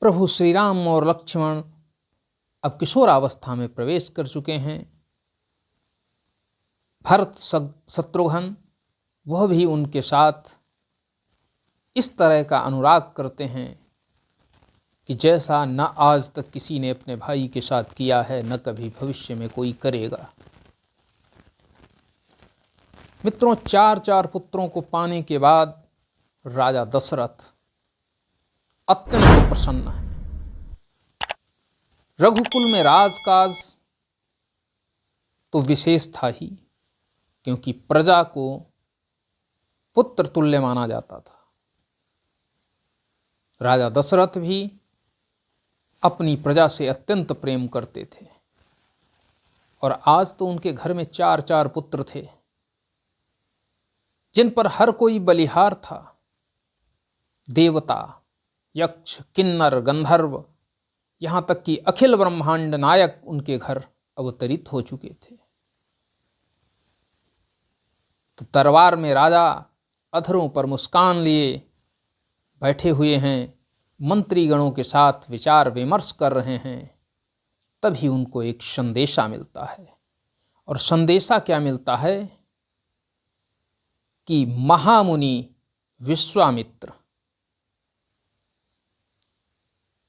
प्रभु श्री राम और लक्ष्मण अब किशोरावस्था में प्रवेश कर चुके हैं। भरत शत्रुघ्न वह भी उनके साथ इस तरह का अनुराग करते हैं कि जैसा न आज तक किसी ने अपने भाई के साथ किया है, न कभी भविष्य में कोई करेगा। मित्रों, चार पुत्रों को पाने के बाद राजा दशरथ अत्यंत प्रसन्न है। रघुकुल में राजकाज तो विशेष था ही, क्योंकि प्रजा को पुत्र तुल्य माना जाता था। राजा दशरथ भी अपनी प्रजा से अत्यंत प्रेम करते थे, और आज तो उनके घर में चार पुत्र थे, जिन पर हर कोई बलिहार था। देवता, यक्ष, किन्नर, गंधर्व, यहां तक कि अखिल ब्रह्मांड नायक उनके घर अवतरित हो चुके थे। तो दरबार में राजा अधरों पर मुस्कान लिए बैठे हुए हैं, मंत्रीगणों के साथ विचार विमर्श कर रहे हैं। तभी उनको एक संदेशा मिलता है, और संदेशा क्या मिलता है कि महामुनि विश्वामित्र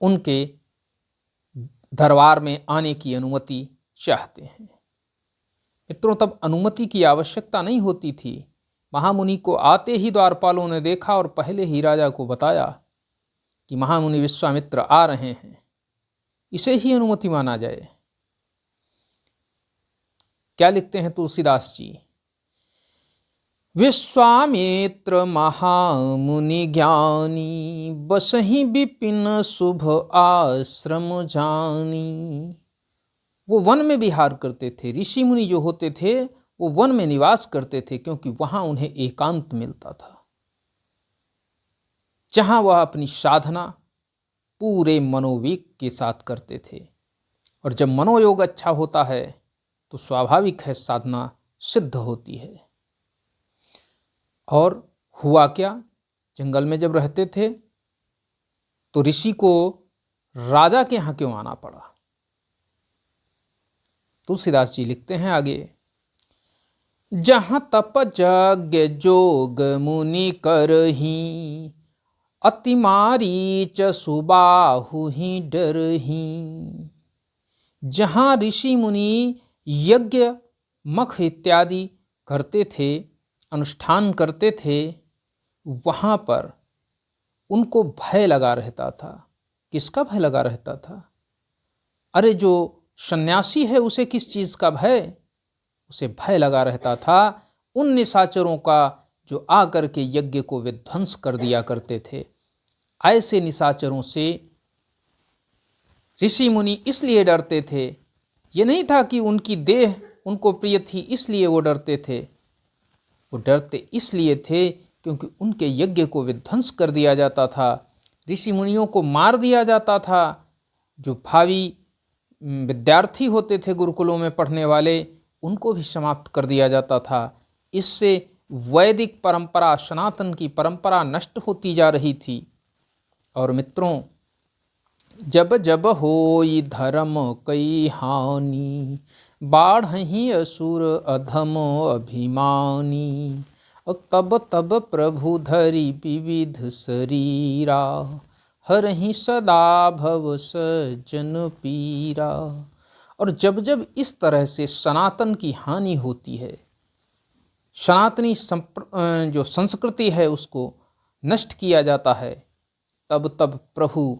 उनके दरबार में आने की अनुमति चाहते हैं। मित्रों, तब अनुमति की आवश्यकता नहीं होती थी। महामुनि को आते ही द्वारपालों ने देखा और पहले ही राजा को बताया कि महामुनि विश्वामित्र आ रहे हैं। इसे ही अनुमति माना जाए। क्या लिखते हैं तुलसीदास जी? विश्वामित्र महामुनि ज्ञानी, बसहि विपिन शुभ आश्रम जानी। वो वन में विहार करते थे। ऋषि मुनि जो होते थे वो वन में निवास करते थे, क्योंकि वहां उन्हें एकांत मिलता था, जहां वह अपनी साधना पूरे मनोवेग के साथ करते थे। और जब मनोयोग अच्छा होता है तो स्वाभाविक है साधना सिद्ध होती है। और हुआ क्या, जंगल में जब रहते थे तो ऋषि को राजा के यहाँ क्यों आना पड़ा? तुलसीदास जी लिखते हैं आगे, जहाँ तप यज्ञ जोग मुनि करही, अति मारीच सुबाहु ही डरही। जहाँ ऋषि मुनि यज्ञ मख इत्यादि करते थे, अनुष्ठान करते थे, वहाँ पर उनको भय लगा रहता था। किसका भय लगा रहता था? अरे जो सन्यासी है उसे किस चीज़ का भय? उसे भय लगा रहता था उन निशाचरों का जो आकर के यज्ञ को विध्वंस कर दिया करते थे। ऐसे निशाचरों से ऋषि मुनि इसलिए डरते थे। ये नहीं था कि उनकी देह उनको प्रिय थी इसलिए वो डरते थे। वो डरते इसलिए थे क्योंकि उनके यज्ञ को विध्वंस कर दिया जाता था, ऋषि मुनियों को मार दिया जाता था। जो भावी विद्यार्थी होते थे गुरुकुलों में पढ़ने वाले, उनको भी समाप्त कर दिया जाता था। इससे वैदिक परंपरा, सनातन की परंपरा नष्ट होती जा रही थी। और मित्रों, जब जब होई धर्म कई हानि, बाढ़हि असुर अधम अभिमानी। और तब तब प्रभु धरि विविध शरीरा, हरहि सदा भव सज्जन पीरा। और जब जब इस तरह से सनातन की हानि होती है, सनातनी जो संस्कृति है उसको नष्ट किया जाता है, तब तब प्रभु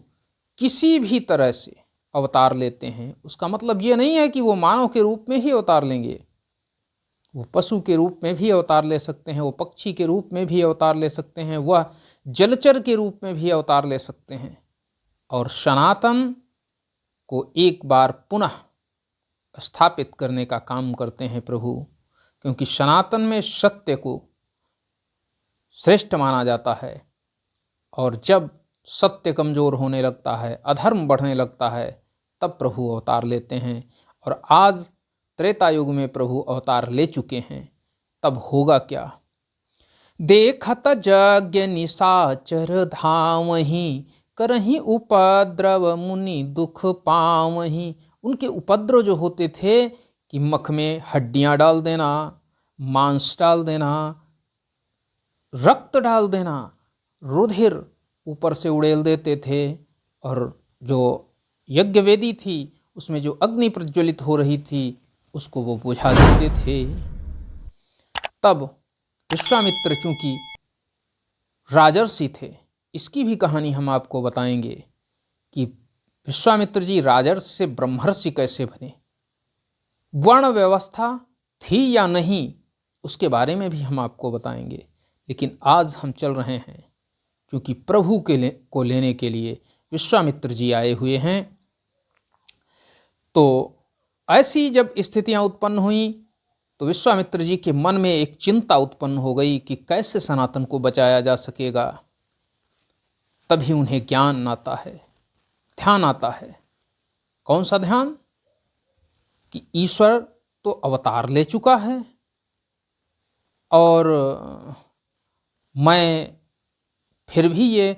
किसी भी तरह से अवतार लेते हैं। उसका मतलब ये नहीं है कि वो मानव के रूप में ही अवतार लेंगे। वो पशु के रूप में भी अवतार ले सकते हैं, वो पक्षी के रूप में भी अवतार ले सकते हैं, वह जलचर के रूप में भी अवतार ले सकते हैं। और सनातन को एक बार पुनः स्थापित करने का काम करते हैं प्रभु, क्योंकि सनातन में सत्य को श्रेष्ठ माना जाता है। और जब सत्य कमजोर होने लगता है, अधर्म बढ़ने लगता है, तब प्रभु अवतार लेते हैं। और आज त्रेता युग में प्रभु अवतार ले चुके हैं। तब होगा क्या? देखत यज्ञ निशाचर धामहि, करहीं उपद्रव मुनि दुख पावहीं। उनके उपद्रव जो होते थे कि मख में हड्डियां डाल देना, मांस डाल देना, रक्त डाल देना, रुधिर ऊपर से उड़ेल देते थे, और जो यज्ञ वेदी थी उसमें जो अग्नि प्रज्वलित हो रही थी उसको वो बुझा देते थे। तब विश्वामित्र चूंकि राजर्षि थे, इसकी भी कहानी हम आपको बताएंगे कि विश्वामित्र जी राजर्षि से ब्रह्मर्षि कैसे बने, वर्ण व्यवस्था थी या नहीं उसके बारे में भी हम आपको बताएंगे। लेकिन आज हम चल रहे हैं, क्योंकि प्रभु को लेने के लिए विश्वामित्र जी आए हुए हैं। तो ऐसी जब स्थितियां उत्पन्न हुई तो विश्वामित्र जी के मन में एक चिंता उत्पन्न हो गई कि कैसे सनातन को बचाया जा सकेगा। तभी उन्हें ज्ञान आता है, ध्यान आता है। कौन सा ध्यान? कि ईश्वर तो अवतार ले चुका है और मैं फिर भी ये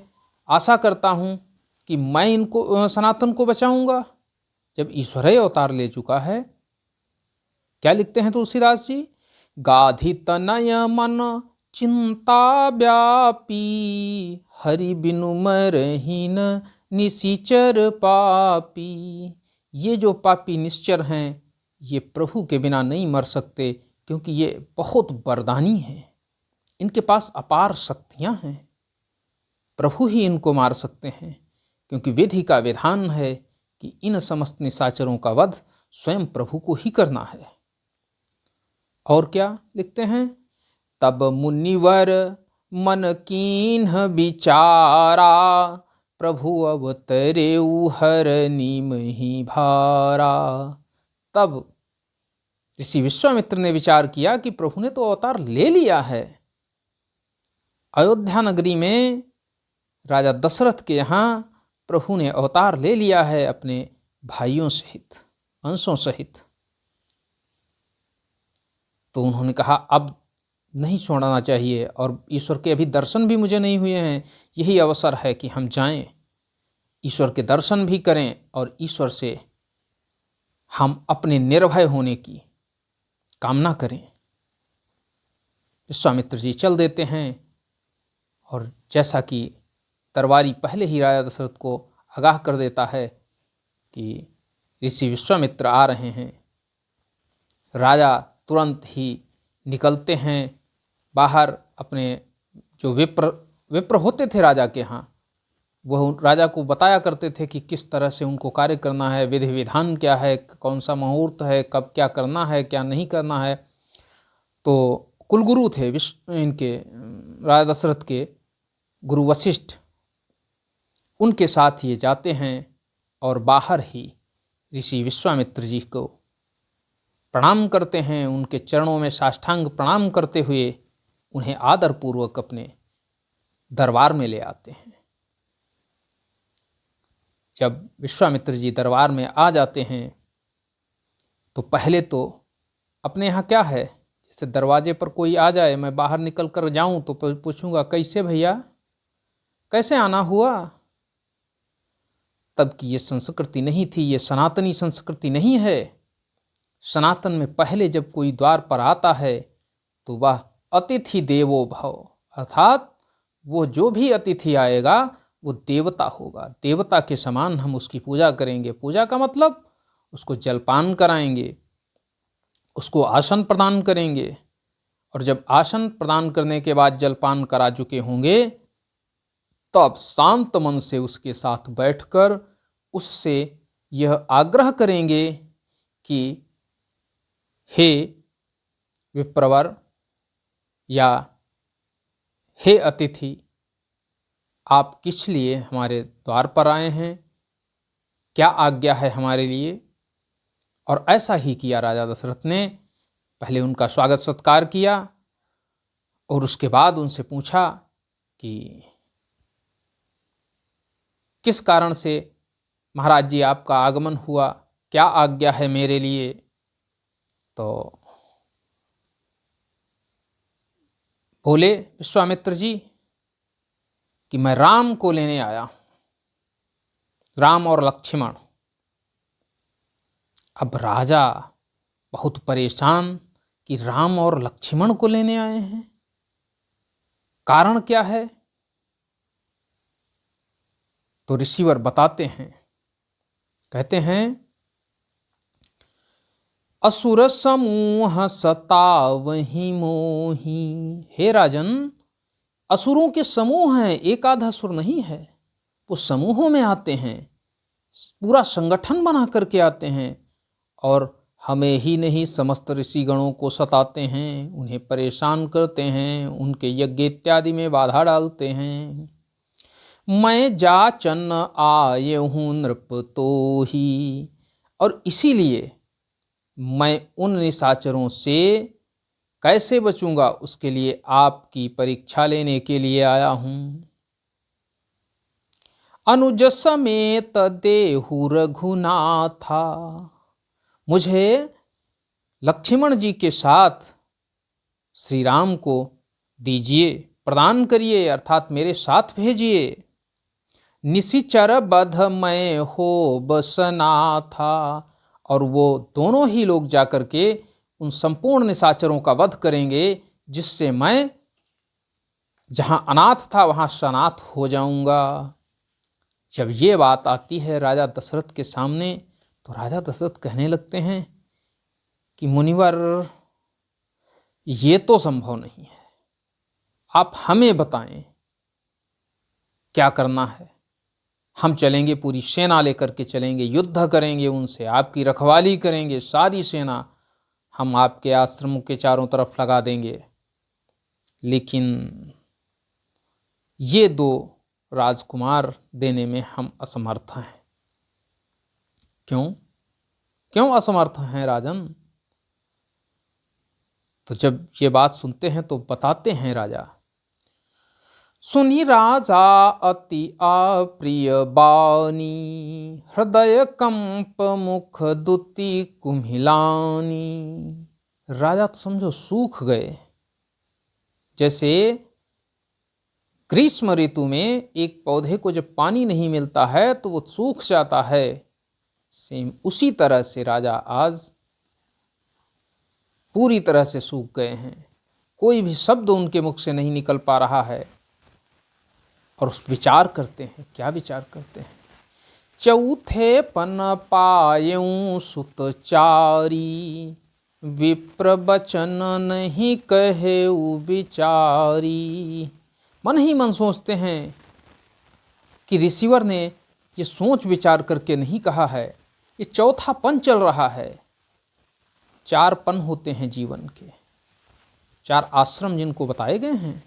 आशा करता हूँ कि मैं इनको सनातन को बचाऊंगा। जब ईश्वर ही अवतार ले चुका है, क्या लिखते हैं तुलसीदास जी? गाधि तनय मन चिंता व्यापी, हरि बिनु मरहीन निशिचर पापी। ये जो पापी निश्चर हैं, ये प्रभु के बिना नहीं मर सकते, क्योंकि ये बहुत वरदानी हैं, इनके पास अपार शक्तियां हैं। प्रभु ही इनको मार सकते हैं, क्योंकि विधि का विधान है कि इन समस्त निशाचरों का वध स्वयं प्रभु को ही करना है। और क्या लिखते हैं? तब मुनिवर मन कीन्ह विचारा, प्रभु अवतरेउ हरनि मही भारा। तब ऋषि विश्वामित्र ने विचार किया कि प्रभु ने तो अवतार ले लिया है। अयोध्या नगरी में राजा दशरथ के यहाँ प्रभु ने अवतार ले लिया है अपने भाइयों सहित, अंशों सहित। तो उन्होंने कहा अब नहीं छोड़ना चाहिए, और ईश्वर के अभी दर्शन भी मुझे नहीं हुए हैं, यही अवसर है कि हम जाएं, ईश्वर के दर्शन भी करें और ईश्वर से हम अपने निर्भय होने की कामना करें। विश्वामित्र जी चल देते हैं, और जैसा कि दरबारी पहले ही राजा दशरथ को आगाह कर देता है कि ऋषि विश्वामित्र आ रहे हैं, राजा तुरंत ही निकलते हैं बाहर। अपने जो विप्र होते थे राजा के यहाँ, वह राजा को बताया करते थे कि किस तरह से उनको कार्य करना है, विधि विधान क्या है, कौन सा मुहूर्त है, कब क्या करना है, क्या नहीं करना है। तो कुलगुरु थे इनके राजा दशरथ के गुरु वशिष्ठ, उनके साथ ये जाते हैं और बाहर ही ऋषि विश्वामित्र जी को प्रणाम करते हैं। उनके चरणों में साष्टांग प्रणाम करते हुए उन्हें आदरपूर्वक अपने दरबार में ले आते हैं। जब विश्वामित्र जी दरबार में आ जाते हैं तो पहले तो अपने यहाँ क्या है, जैसे दरवाजे पर कोई आ जाए, मैं बाहर निकल कर जाऊं तो पूछूंगा कैसे भैया, कैसे आना हुआ। तब की ये संस्कृति नहीं थी, ये सनातनी संस्कृति नहीं है। सनातन में पहले जब कोई द्वार पर आता है तो वह अतिथि देवो भव, अर्थात वो जो भी अतिथि आएगा वो देवता होगा, देवता के समान हम उसकी पूजा करेंगे। पूजा का मतलब उसको जलपान कराएंगे, उसको आसन प्रदान करेंगे, और जब आसन प्रदान करने के बाद जलपान करा चुके होंगे तब शांत मन से उसके साथ बैठकर उससे यह आग्रह करेंगे कि हे विप्रवर या हे अतिथि, आप किस लिए हमारे द्वार पर आए हैं, क्या आज्ञा है हमारे लिए। और ऐसा ही किया राजा दशरथ ने। पहले उनका स्वागत सत्कार किया और उसके बाद उनसे पूछा कि किस कारण से महाराज जी आपका आगमन हुआ, क्या आज्ञा है मेरे लिए। तो बोले विश्वामित्र जी कि मैं राम को लेने आया हूँ, राम और लक्ष्मण। अब राजा बहुत परेशान कि राम और लक्ष्मण को लेने आए हैं, कारण क्या है? तो ऋषिवर बताते हैं, कहते हैं असुर समूह सतावहि मोही। हे राजन, असुरों के समूह हैं, एक आधा असुर नहीं है, वो समूहों में आते हैं, पूरा संगठन बना करके आते हैं और हमें ही नहीं समस्त ऋषिगणों को सताते हैं, उन्हें परेशान करते हैं, उनके यज्ञ इत्यादि में बाधा डालते हैं। मैं जाचन आये हूँ नृप तो ही, और इसीलिए मैं उन निशाचरों से कैसे बचूंगा, उसके लिए आपकी परीक्षा लेने के लिए आया हूँ। अनुज समेत देहु रघुनाथा, मुझे लक्ष्मण जी के साथ श्री राम को दीजिए, प्रदान करिए, अर्थात मेरे साथ भेजिए। निशिचर बध मैं हो बसना था, और वो दोनों ही लोग जाकर के उन संपूर्ण निशाचरों का वध करेंगे, जिससे मैं जहाँ अनाथ था वहाँ सनाथ हो जाऊंगा। जब ये बात आती है राजा दशरथ के सामने, तो राजा दशरथ कहने लगते हैं कि मुनिवर, ये तो संभव नहीं है, आप हमें बताएं क्या करना है। हम चलेंगे, पूरी सेना लेकर के चलेंगे, युद्ध करेंगे उनसे, आपकी रखवाली करेंगे, सारी सेना हम आपके आश्रम के चारों तरफ लगा देंगे। लेकिन ये दो राजकुमार देने में हम असमर्थ हैं। क्यों असमर्थ हैं राजन? तो जब ये बात सुनते हैं तो बताते हैं राजा, सुनी राजा अति अप्रिय बानी, हृदय कंप मुख दुति कुम्हिलानी। राजा तो समझो सूख गए, जैसे ग्रीष्म ऋतु में एक पौधे को जब पानी नहीं मिलता है तो वो सूख जाता है, सेम उसी तरह से राजा आज पूरी तरह से सूख गए हैं। कोई भी शब्द उनके मुख से नहीं निकल पा रहा है। और विचार करते हैं, क्या विचार करते हैं? चौथे पन पायऊं सुतचारी, विप्र बचन नहीं कहे विचारी। मन ही मन सोचते हैं कि ऋषिवर ने ये सोच विचार करके नहीं कहा है, ये चौथा पन चल रहा है। 4 पन होते हैं जीवन के, 4 आश्रम जिनको बताए गए हैं।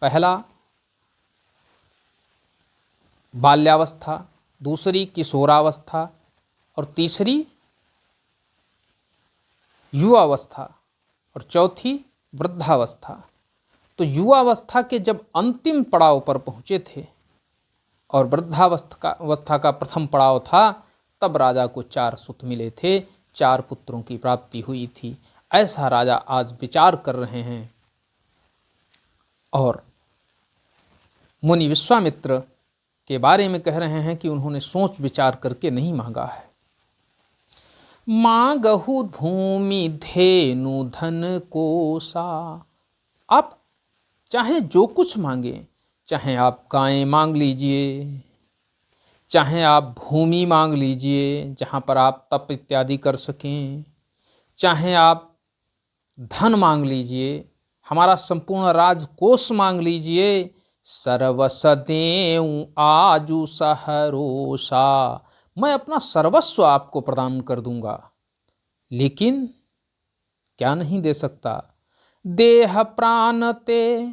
पहला बाल्यावस्था, दूसरी किशोरावस्था, और तीसरी युवावस्था, और चौथी वृद्धावस्था। तो युवावस्था के जब अंतिम पड़ाव पर पहुँचे थे और वृद्धावस्था का प्रथम पड़ाव था, तब राजा को 4 सुत मिले थे, 4 पुत्रों की प्राप्ति हुई थी। ऐसा राजा आज विचार कर रहे हैं। और मुनि विश्वामित्र के बारे में कह रहे हैं कि उन्होंने सोच विचार करके नहीं मांगा है। मांगहु भूमि धेनु धन कोसा, आप चाहे जो कुछ मांगे, चाहे आप गायें मांग लीजिए, चाहे आप भूमि मांग लीजिए जहाँ पर आप तप इत्यादि कर सकें, चाहे आप धन मांग लीजिए, हमारा संपूर्ण राजकोष मांग लीजिए, सर्वस देऊं आजू सहरोसा, मैं अपना सर्वस्व आपको प्रदान कर दूंगा। लेकिन क्या नहीं दे सकता? देह प्राण ते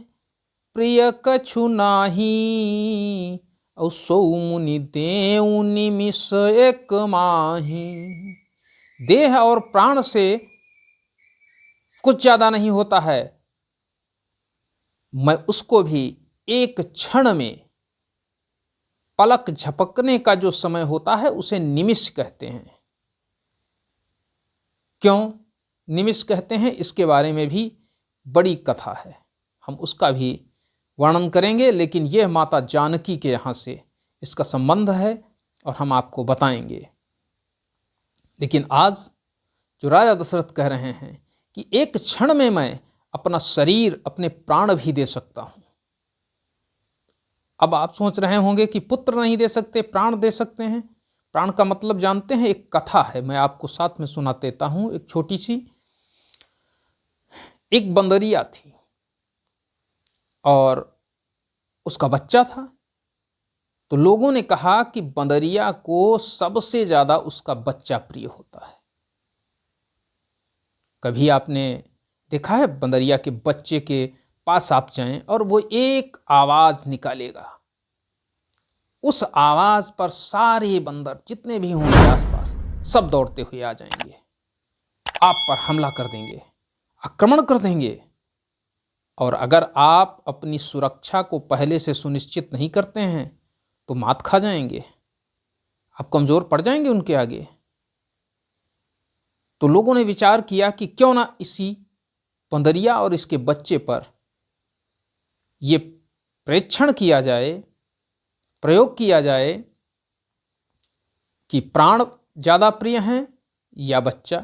प्रिय कछु नाही, औ सौ मुनि देऊं निमिष एक माही। देह और प्राण से कुछ ज्यादा नहीं होता है, मैं उसको भी एक क्षण में, पलक झपकने का जो समय होता है उसे निमिष कहते हैं। क्यों निमिष कहते हैं, इसके बारे में भी बड़ी कथा है, हम उसका भी वर्णन करेंगे। लेकिन यह माता जानकी के यहाँ से इसका संबंध है। और हम आपको बताएंगे। लेकिन आज जो राजा दशरथ कह रहे हैं कि एक क्षण में मैं अपना शरीर, अपने प्राण भी दे सकता हूं। अब आप सोच रहे होंगे कि पुत्र नहीं दे सकते, प्राण दे सकते हैं। प्राण का मतलब जानते हैं? एक कथा है, मैं आपको साथ में सुना देता हूं। एक छोटी सी, एक बंदरिया थी और उसका बच्चा था। तो लोगों ने कहा कि बंदरिया को सबसे ज्यादा उसका बच्चा प्रिय होता है। कभी आपने देखा है बंदरिया के बच्चे के पास आप जाएं और वो एक आवाज निकालेगा, उस आवाज पर सारे बंदर जितने भी होंगे आसपास सब दौड़ते हुए आ जाएंगे, आप पर हमला कर देंगे, आक्रमण कर देंगे। और अगर आप अपनी सुरक्षा को पहले से सुनिश्चित नहीं करते हैं तो मात खा जाएंगे, आप कमजोर पड़ जाएंगे उनके आगे। तो लोगों ने विचार किया कि क्यों ना इसी बंदरिया और इसके बच्चे पर यह परीक्षण किया जाए, प्रयोग किया जाए कि प्राण ज्यादा प्रिय हैं या बच्चा।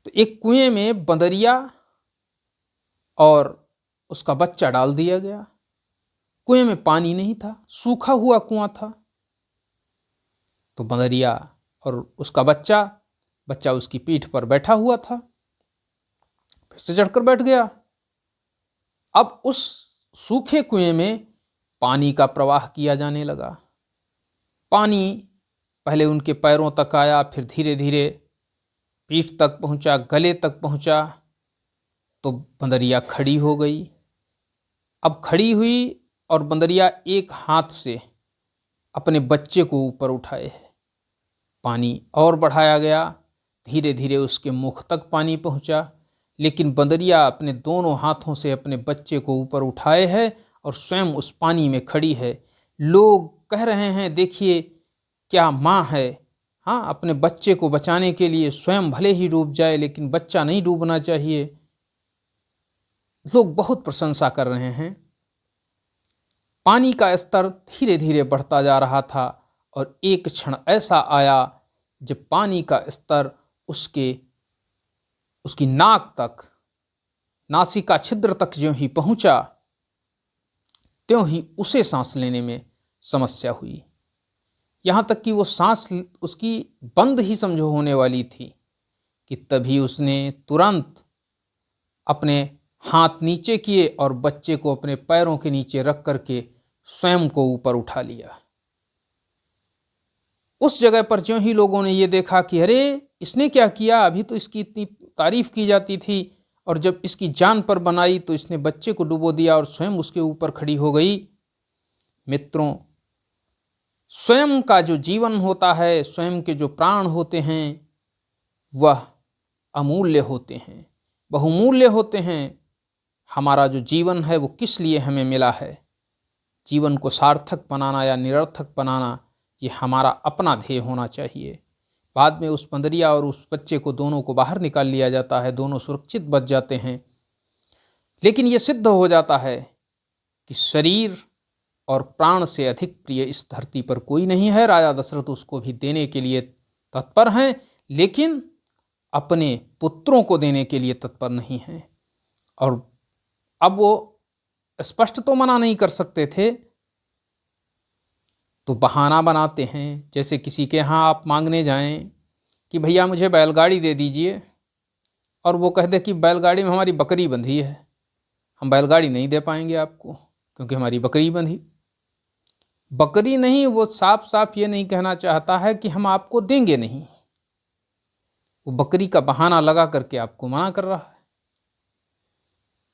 तो एक कुएं में बंदरिया और उसका बच्चा डाल दिया गया। कुएं में पानी नहीं था, सूखा हुआ कुआं था। तो बंदरिया और उसका बच्चा उसकी पीठ पर बैठा हुआ था, फिर से चढ़कर बैठ गया। अब उस सूखे कुएं में पानी का प्रवाह किया जाने लगा। पानी पहले उनके पैरों तक आया, फिर धीरे धीरे पीठ तक पहुंचा, गले तक पहुंचा। तो बंदरिया खड़ी हो गई। अब खड़ी हुई और बंदरिया एक हाथ से अपने बच्चे को ऊपर उठाए है। पानी और बढ़ाया गया, धीरे धीरे उसके मुख तक पानी पहुंचा। लेकिन बंदरिया अपने दोनों हाथों से अपने बच्चे को ऊपर उठाए है और स्वयं उस पानी में खड़ी है। लोग कह रहे हैं, देखिए क्या माँ है, हाँ, अपने बच्चे को बचाने के लिए स्वयं भले ही डूब जाए लेकिन बच्चा नहीं डूबना चाहिए। लोग बहुत प्रशंसा कर रहे हैं। पानी का स्तर धीरे धीरे बढ़ता जा रहा था और एक क्षण ऐसा आया जब पानी का स्तर उसकी नाक तक, नासिका छिद्र तक ज्यों ही पहुंचा, त्यों ही उसे सांस लेने में समस्या हुई। यहां तक कि वो सांस उसकी बंद ही समझो होने वाली थी कि तभी उसने तुरंत अपने हाथ नीचे किए और बच्चे को अपने पैरों के नीचे रख करके स्वयं को ऊपर उठा लिया। उस जगह पर ज्यों ही लोगों ने ये देखा कि अरे इसने क्या किया, अभी तो इसकी इतनी तारीफ की जाती थी और जब इसकी जान पर बनाई तो इसने बच्चे को डुबो दिया और स्वयं उसके ऊपर खड़ी हो गई। मित्रों, स्वयं का जो जीवन होता है, स्वयं के जो प्राण होते हैं, वह अमूल्य होते हैं, बहुमूल्य होते हैं। हमारा जो जीवन है वो किस लिए हमें मिला है? जीवन को सार्थक बनाना या निरर्थक बनाना, ये हमारा अपना ध्येय होना चाहिए। बाद में उस बंदरिया और उस बच्चे को दोनों को बाहर निकाल लिया जाता है, दोनों सुरक्षित बच जाते हैं। लेकिन ये सिद्ध हो जाता है कि शरीर और प्राण से अधिक प्रिय इस धरती पर कोई नहीं है। राजा दशरथ उसको भी देने के लिए तत्पर हैं, लेकिन अपने पुत्रों को देने के लिए तत्पर नहीं हैं। और अब वो स्पष्ट तो मना नहीं कर सकते थे, तो बहाना बनाते हैं। जैसे किसी के यहाँ आप मांगने जाएं कि भैया मुझे बैलगाड़ी दे दीजिए, और वो कह दे कि बैलगाड़ी में हमारी बकरी बंधी है, हम बैलगाड़ी नहीं दे पाएंगे आपको क्योंकि हमारी बकरी बंधी। बकरी नहीं, वो साफ साफ ये नहीं कहना चाहता है कि हम आपको देंगे नहीं, वो बकरी का बहाना लगा करके आपको मना कर रहा है।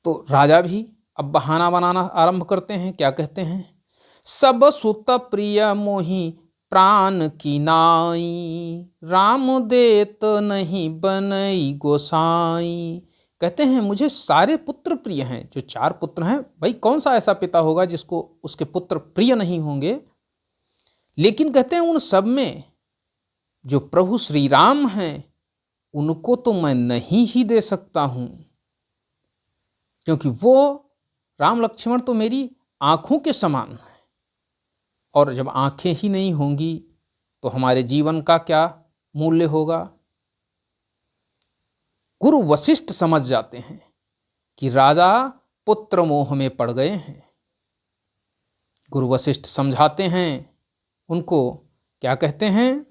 तो राजा भी अब बहाना बनाना आरंभ करते हैं। क्या कहते हैं? सब सुत प्रिय मोहि प्राण की नाई, राम देत नहीं बनई गोसाई। कहते हैं मुझे सारे पुत्र प्रिय हैं। जो 4 पुत्र हैं, भाई कौन सा ऐसा पिता होगा जिसको उसके पुत्र प्रिय नहीं होंगे? लेकिन कहते हैं उन सब में जो प्रभु श्री राम हैं उनको तो मैं नहीं ही दे सकता हूं, क्योंकि वो राम लक्ष्मण तो मेरी आंखों के समान है। और जब आंखें ही नहीं होंगी तो हमारे जीवन का क्या मूल्य होगा। गुरु वशिष्ठ समझ जाते हैं कि राजा पुत्र मोह में पड़ गए हैं। गुरु वशिष्ठ समझाते हैं उनको, क्या कहते हैं,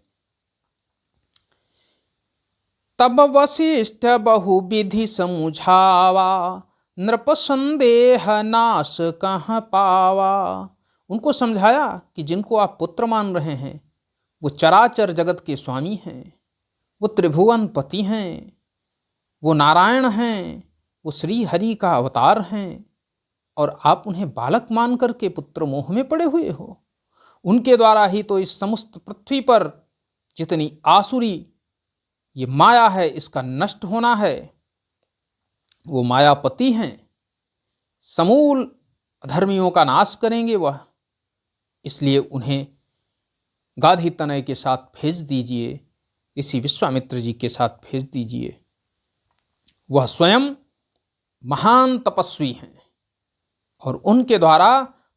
तब वशिष्ठ बहुविधि समुझावा, नृप संदेह नाश कहाँ पावा। उनको समझाया कि जिनको आप पुत्र मान रहे हैं वो चराचर जगत के स्वामी हैं, वो त्रिभुवन पति हैं, वो नारायण हैं, वो श्री हरि का अवतार हैं, और आप उन्हें बालक मान करके पुत्र मोह में पड़े हुए हो। उनके द्वारा ही तो इस समस्त पृथ्वी पर जितनी आसुरी ये माया है इसका नष्ट होना है। वो मायापति हैं, समूल अधर्मियों का नाश करेंगे वह, इसलिए उन्हें गाधी तनय के साथ भेज दीजिए, ऋषि विश्वामित्र जी के साथ भेज दीजिए। वह स्वयं महान तपस्वी हैं और उनके द्वारा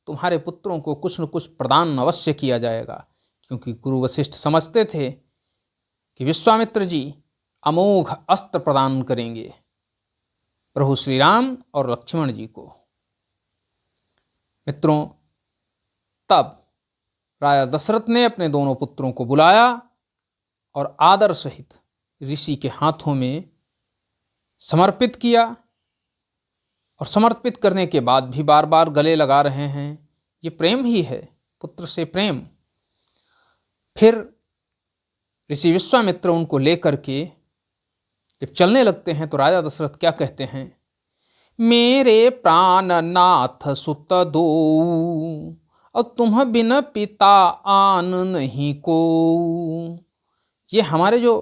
तुम्हारे पुत्रों को कुछ न कुछ प्रदान अवश्य किया जाएगा, क्योंकि गुरु वशिष्ठ समझते थे कि विश्वामित्र जी अमोघ अस्त्र प्रदान करेंगे प्रभु श्री राम और लक्ष्मण जी को। मित्रों, तब राजा दशरथ ने अपने दोनों पुत्रों को बुलाया और आदर सहित ऋषि के हाथों में समर्पित किया, और समर्पित करने के बाद भी बार बार गले लगा रहे हैं। ये प्रेम ही है, पुत्र से प्रेम। फिर ऋषि विश्वामित्र उनको लेकर के जब चलने लगते हैं तो राजा दशरथ क्या कहते हैं, मेरे प्राण नाथ सुत दो, और तुम बिन पिता आन नहीं को। ये हमारे जो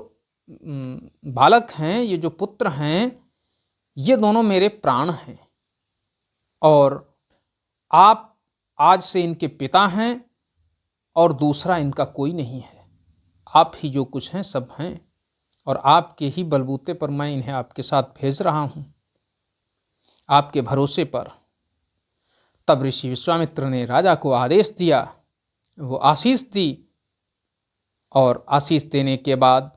बालक हैं, ये जो पुत्र हैं, ये दोनों मेरे प्राण हैं, और आप आज से इनके पिता हैं और दूसरा इनका कोई नहीं है। आप ही जो कुछ हैं सब हैं, और आपके ही बलबूते पर मैं इन्हें आपके साथ भेज रहा हूँ, आपके भरोसे पर। तब ऋषि विश्वामित्र ने राजा को आदेश दिया, वो आशीष दी, और आशीष देने के बाद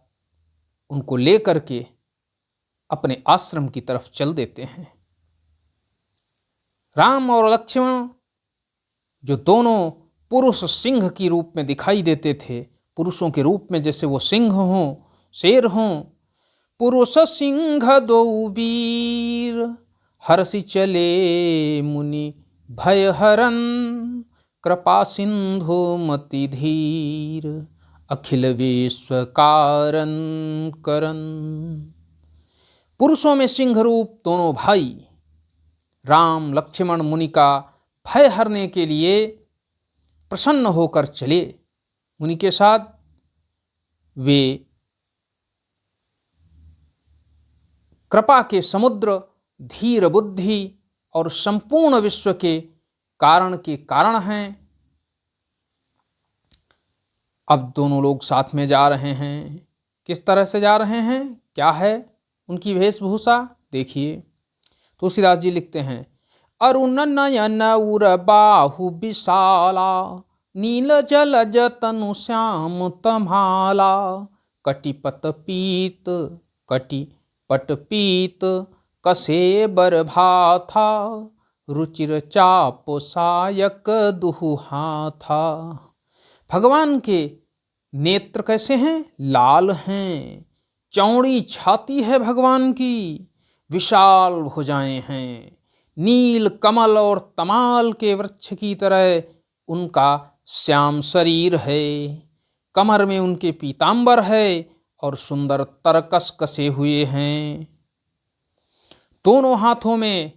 उनको लेकर के अपने आश्रम की तरफ चल देते हैं। राम और लक्ष्मण जो दोनों पुरुष सिंह की रूप में दिखाई देते थे, पुरुषों के रूप में, जैसे वो सिंह हों, शेर हों, पुरुष सिंह दो वीर, हर्षि चले मुनि भय हरन, कृपा सिंधु मति धीर, अखिल विश्व कारण करन। पुरुषों में सिंह रूप दोनों भाई राम लक्ष्मण मुनि का भय हरने के लिए प्रसन्न होकर चले। मुनि के साथ वे कृपा के समुद्र, धीर बुद्धि और संपूर्ण विश्व के कारण हैं। अब दोनों लोग साथ में जा रहे हैं। किस तरह से जा रहे हैं, क्या है उनकी वेशभूषा, देखिए। तुलसीदास जी लिखते हैं, अरुण नयन उर बाहु विशाला, नील जल जतनु श्याम तमाला, कटिपट पीत कसे बर भाथा, रुचिर चाप सायक दुहु हाथा। भगवान के नेत्र कैसे हैं, लाल हैं, चौड़ी छाती है भगवान की, विशाल भुजाएं हैं, नील कमल और तमाल के वृक्ष की तरह उनका श्याम शरीर है, कमर में उनके पीतांबर है और सुंदर तरकस कसे हुए हैं। दोनों हाथों में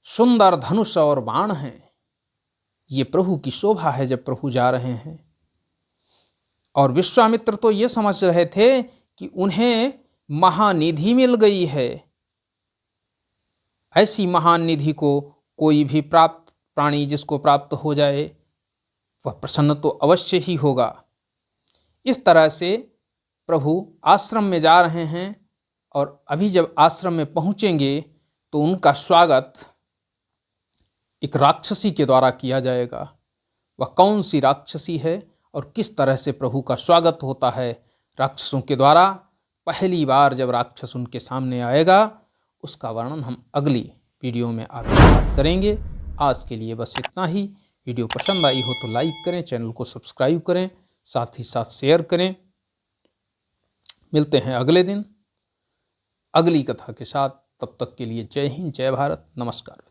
सुंदर धनुष और बाण हैं। ये प्रभु की शोभा है जब प्रभु जा रहे हैं। और विश्वामित्र तो ये समझ रहे थे कि उन्हें महानिधि मिल गई है। ऐसी महान निधि को कोई भी प्राणी जिसको प्राप्त हो जाए वह प्रसन्न तो अवश्य ही होगा। इस तरह से प्रभु आश्रम में जा रहे हैं, और अभी जब आश्रम में पहुंचेंगे तो उनका स्वागत एक राक्षसी के द्वारा किया जाएगा। वह कौन सी राक्षसी है और किस तरह से प्रभु का स्वागत होता है राक्षसों के द्वारा। पहली बार जब राक्षस उनके सामने आएगा उसका वर्णन हम अगली वीडियो में आपके साथ करेंगे। आज के लिए बस इतना ही। वीडियो पसंद आई हो तो लाइक करें, चैनल को सब्सक्राइब करें, साथ ही साथ शेयर करें। मिलते हैं अगले दिन अगली कथा के साथ। तब तक के लिए जय हिंद, जय भारत, नमस्कार।